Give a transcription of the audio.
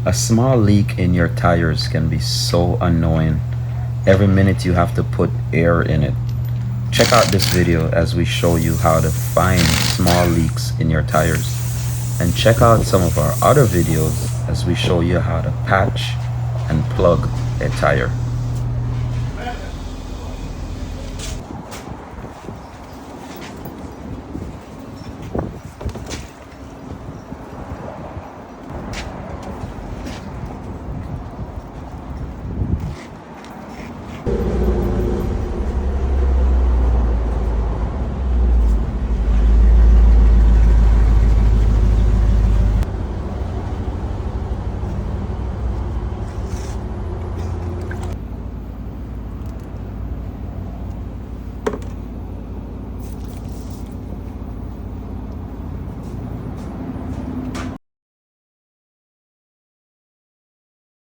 A small leak in your tires can be so annoying. Every minute you have to put air in it. Check out this video as we show you how to find small leaks in your tires. And check out some of our other videos as we show you how to patch and plug a tire.